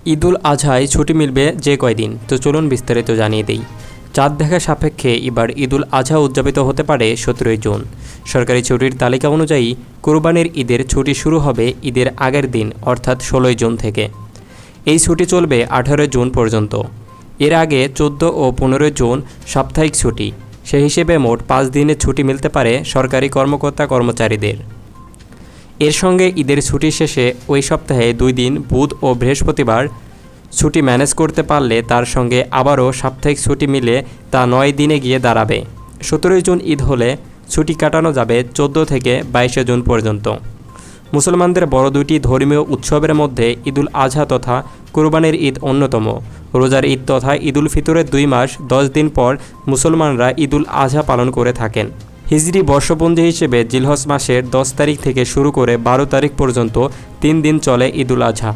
ঈদুল আজহায় ছুটি মিলবে যে কয়দিন, তো চলুন বিস্তারিত জানিয়ে দিই। চাঁদ দেখা সাপেক্ষে এবার ঈদুল আজহা উদযাপিত হতে পারে 17 জুন। সরকারি ছুটির তালিকা অনুযায়ী কোরবানির ঈদের ছুটি শুরু হবে ঈদের আগের দিন অর্থাৎ 16 জুন থেকে। এই ছুটি চলবে 18 জুন পর্যন্ত। এর আগে 14 ও 15 জুন সাপ্তাহিক ছুটি। সে হিসেবে মোট 5 দিনের ছুটি মিলতে পারে সরকারি কর্মকর্তা কর্মচারীদের। এর সঙ্গে ঈদের ছুটি শেষে ওই সপ্তাহে 2 দিন বুধ ও বৃহস্পতিবার ছুটি ম্যানেজ করতে পারলে তার সঙ্গে আবারও সাপ্তাহিক ছুটি মিলে তা 9 দিনে গিয়ে দাঁড়াবে। 17 জুন ঈদ হলে ছুটি কাটানো যাবে 14 থেকে 22 জুন পর্যন্ত। মুসলমানদের বড় দুটি ধর্মীয় উৎসবের মধ্যে ঈদুল আজহা তথা কোরবানির ঈদ অন্যতম। রোজার ঈদ তথা ঈদুল ফিতরের 2 মাস 10 দিন পর মুসলমানরা ঈদুল আজহা পালন করে থাকেন। হিজরি বর্ষপঞ্জি হিসেবে জিলহজ মাসের 10 তারিখ থেকে শুরু করে 12 তারিখ পর্যন্ত 3 দিন চলে ঈদুল আজহা।